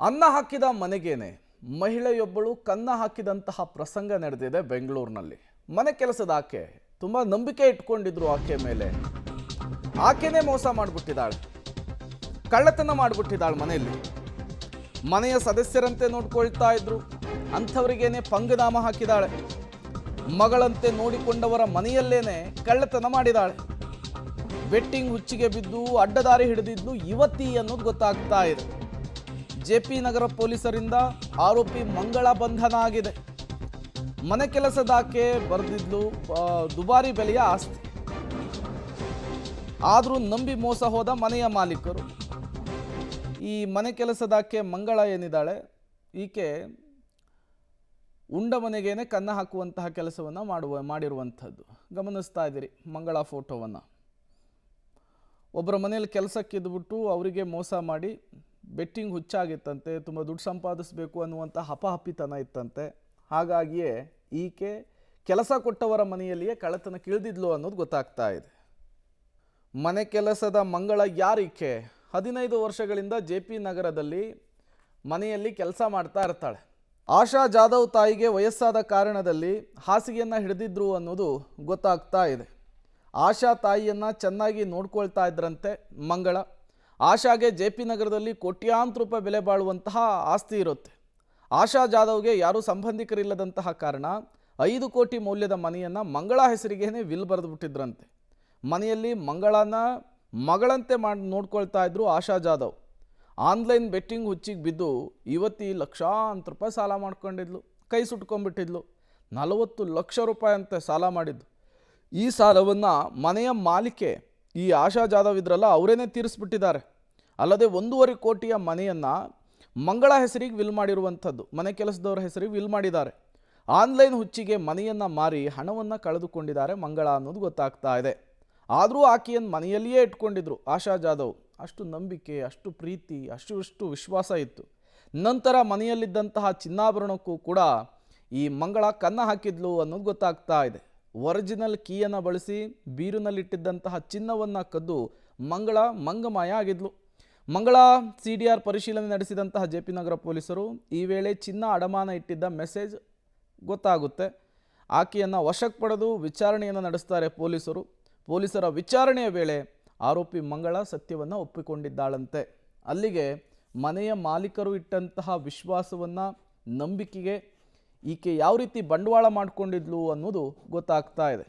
ಅನ್ನ ಹಾಕಿದ ಮನೆಗೇನೆ ಮಹಿಳೆಯೊಬ್ಬಳು ಕನ್ನ ಹಾಕಿದಂತಹ ಪ್ರಸಂಗ ನಡೆದಿದೆ ಬೆಂಗಳೂರಿನಲ್ಲಿ. ಮನೆ ಕೆಲಸದ ಆಕೆ ತುಂಬಾ ನಂಬಿಕೆ ಇಟ್ಕೊಂಡಿದ್ರು ಆಕೆ ಮೇಲೆ. ಆಕೆನೇ ಮೋಸ ಮಾಡಿಬಿಟ್ಟಿದ್ದಾಳೆ, ಕಳ್ಳತನ ಮಾಡಿಬಿಟ್ಟಿದ್ದಾಳೆ. ಮನೆಯ ಸದಸ್ಯರಂತೆ ನೋಡ್ಕೊಳ್ತಾ ಇದ್ರು, ಅಂಥವರಿಗೇನೆ ಪಂಗನಾಮ ಹಾಕಿದಾಳೆ. ಮಗಳಂತೆ ನೋಡಿಕೊಂಡವರ ಮನೆಯಲ್ಲೇನೆ ಕಳ್ಳತನ ಮಾಡಿದಾಳೆ. ಬೆಟ್ಟಿಂಗ್ ಹುಚ್ಚಿಗೆ ಬಿದ್ದು ಅಡ್ಡದಾರಿ ಹಿಡಿದಿದ್ದು ಯುವತಿ ಅನ್ನೋದು ಗೊತ್ತಾಗ್ತಾ ಇದೆ. ಜೆಪಿ ನಗರ ಪೊಲೀಸರಿಂದ ಆರೋಪಿ ಮಂಗಳ ಬಂಧನ ಆಗಿದೆ. ಮನೆ ಕೆಲಸದಾಕೆ ಬರೆದಿದ್ಲು ದುಬಾರಿ ಬೆಲೆಯ ಆಸ್ತಿ, ಆದರೂ ನಂಬಿ ಮೋಸ ಹೋದ ಮನೆಯ ಮಾಲೀಕರು. ಈ ಮನೆ ಕೆಲಸದಾಕೆ ಮಂಗಳ ಏನಿದ್ದಾಳೆ, ಈಕೆ ಉಂಡ ಮನೆಗೇನೆ ಕನ್ನ ಹಾಕುವಂತಹ ಕೆಲಸವನ್ನು ಮಾಡಿರುವಂಥದ್ದು ಗಮನಿಸ್ತಾ ಇದ್ದೀರಿ. ಮಂಗಳ ಫೋಟೋವನ್ನು ಒಬ್ಬರ ಮನೆಯಲ್ಲಿ ಕೆಲಸಕ್ಕಿದ್ಬಿಟ್ಟು ಅವರಿಗೆ ಮೋಸ ಮಾಡಿ ಬೆಟ್ಟಿಂಗ್ ಹುಚ್ಚಾಗಿತ್ತಂತೆ, ತುಂಬ ದುಡ್ಡು ಸಂಪಾದಿಸಬೇಕು ಅನ್ನುವಂಥ ಹಪಹಪಿತನ ಇತ್ತಂತೆ. ಹಾಗಾಗಿಯೇ ಈಕೆ ಕೆಲಸ ಕೊಟ್ಟವರ ಮನೆಯಲ್ಲಿಯೇ ಕಳ್ಳತನ ಇಳಿದಿದ್ಲು ಅನ್ನೋದು ಗೊತ್ತಾಗ್ತಾ ಇದೆ. ಮನೆ ಕೆಲಸದ ಮಂಗಳ ಯಾರೀಕೆ? 15 ವರ್ಷಗಳಿಂದ ಜೆಪಿ ನಗರದಲ್ಲಿ ಮನೆಯಲ್ಲಿ ಕೆಲಸ ಮಾಡ್ತಾ ಇರ್ತಾಳೆ. ಆಶಾ ಜಾಧವ್ ತಾಯಿಗೆ ವಯಸ್ಸಾದ ಕಾರಣದಲ್ಲಿ ಹಾಸಿಗೆಯನ್ನು ಹಿಡಿದಿದ್ರು ಅನ್ನೋದು ಗೊತ್ತಾಗ್ತಾ ಇದೆ. ಆಶಾ ತಾಯಿಯನ್ನು ಚೆನ್ನಾಗಿ ನೋಡ್ಕೊಳ್ತಾ ಇದ್ರಂತೆ ಮಂಗಳ. ಆಶಾಗೆ ಜೆಪಿ ನಗರದಲ್ಲಿ ಕೋಟ್ಯಾಂತರ ರೂಪಾಯಿ ಬೆಲೆ ಬಾಳುವಂತಹ ಆಸ್ತಿ ಇರುತ್ತೆ. ಆಶಾ ಜಾಧವ್ಗೆ ಯಾರೂ ಸಂಬಂಧಿಕರಿಲ್ಲದಂತಹ ಕಾರಣ 5 ಕೋಟಿ ಮೌಲ್ಯದ ಮನೆಯನ್ನು ಮಂಗಳ ಹೆಸರಿಗೇನೆ ವಿಲ್ ಬರೆದು ಬಿಟ್ಟಿದ್ರಂತೆ. ಮನೆಯಲ್ಲಿ ಮಂಗಳನ ಮಗಳಂತೆ ನೋಡ್ಕೊಳ್ತಾ ಇದ್ರು ಆಶಾ ಜಾಧವ್. ಆನ್ಲೈನ್ ಬೆಟ್ಟಿಂಗ್ ಹುಚ್ಚಿಗೆ ಬಿದ್ದು ಯುವತಿ ಲಕ್ಷಾಂತರ ರೂಪಾಯಿ ಸಾಲ ಮಾಡ್ಕೊಂಡಿದ್ಲು, ಕೈ ಸುಟ್ಕೊಂಡ್ಬಿಟ್ಟಿದ್ಲು. 40 ಲಕ್ಷ ರೂಪಾಯಿ ಅಂತೆ ಸಾಲ ಮಾಡಿದ್ದು. ಈ ಸಾಲವನ್ನು ಮನೆಯ ಮಾಲಿಕೆ ಈ ಆಶಾ ಜಾಧವ್ ಇದ್ರಲ್ಲ ಅವರೇನೆ ತೀರಿಸ್ಬಿಟ್ಟಿದ್ದಾರೆ. ಅಲ್ಲದೆ 1.5 ಕೋಟಿಯ ಮನೆಯನ್ನು ಮಂಗಳ ಹೆಸರಿಗೆ ವಿಲ್ ಮಾಡಿರುವಂಥದ್ದು, ಮನೆ ಕೆಲಸದವರ ಹೆಸರಿಗೆ ವಿಲ್ ಮಾಡಿದ್ದಾರೆ. ಆನ್ಲೈನ್ ಹುಚ್ಚಿಗೆ ಮನೆಯನ್ನು ಮಾರಿ ಹಣವನ್ನು ಕಳೆದುಕೊಂಡಿದ್ದಾರೆ ಮಂಗಳ ಅನ್ನೋದು ಗೊತ್ತಾಗ್ತಾ ಇದೆ. ಆದರೂ ಆಕೆಯನ್ನು ಮನೆಯಲ್ಲಿಯೇ ಇಟ್ಕೊಂಡಿದ್ರು ಆಶಾ ಜಾಧವ್. ಅಷ್ಟು ನಂಬಿಕೆ, ಅಷ್ಟು ಪ್ರೀತಿ, ಅಷ್ಟು ವಿಶ್ವಾಸ ಇತ್ತು. ನಂತರ ಮನೆಯಲ್ಲಿದ್ದಂತಹ ಚಿನ್ನಾಭರಣಕ್ಕೂ ಕೂಡ ಈ ಮಂಗಳ ಕನ್ನ ಹಾಕಿದ್ಲು ಅನ್ನೋದು ಗೊತ್ತಾಗ್ತಾ ಇದೆ. ಒರಿಜಿನಲ್ ಕೀಯನ್ನು ಬಳಸಿ ಬೀರಿನಲ್ಲಿಟ್ಟಿದ್ದಂತಹ ಚಿನ್ನವನ್ನು ಕದ್ದು ಮಂಗಳ ಮಂಗಮಾಯ ಆಗಿದ್ಲು. ಮಂಗಳ CDR ಪರಿಶೀಲನೆ ನಡೆಸಿದಂತಹ ಜೆಪಿ ನಗರ ಪೊಲೀಸರು ಈ ವೇಳೆ ಚಿನ್ನ ಅಡಮಾನ ಇಟ್ಟಿದ್ದ ಮೆಸೇಜ್ ಗೊತ್ತಾಗುತ್ತೆ. ಆಕೆಯನ್ನು ವಶಕ್ಕೆ ಪಡೆದು ವಿಚಾರಣೆಯನ್ನು ನಡೆಸ್ತಾರೆ ಪೊಲೀಸರು. ಪೊಲೀಸರ ವಿಚಾರಣೆಯ ವೇಳೆ ಆರೋಪಿ ಮಂಗಳ ಸತ್ಯವನ್ನು ಒಪ್ಪಿಕೊಂಡಿದ್ದಾಳಂತೆ. ಅಲ್ಲಿಗೆ ಮನೆಯ ಮಾಲೀಕರು ಇಟ್ಟಂತಹ ವಿಶ್ವಾಸವನ್ನು, ನಂಬಿಕೆಗೆ ಈಕೆ ಯಾವ ರೀತಿ ಬಂಡವಾಳ ಮಾಡಿಕೊಂಡಿದ್ಲು ಅನ್ನೋದು ಗೊತ್ತಾಗ್ತಾ ಇದೆ.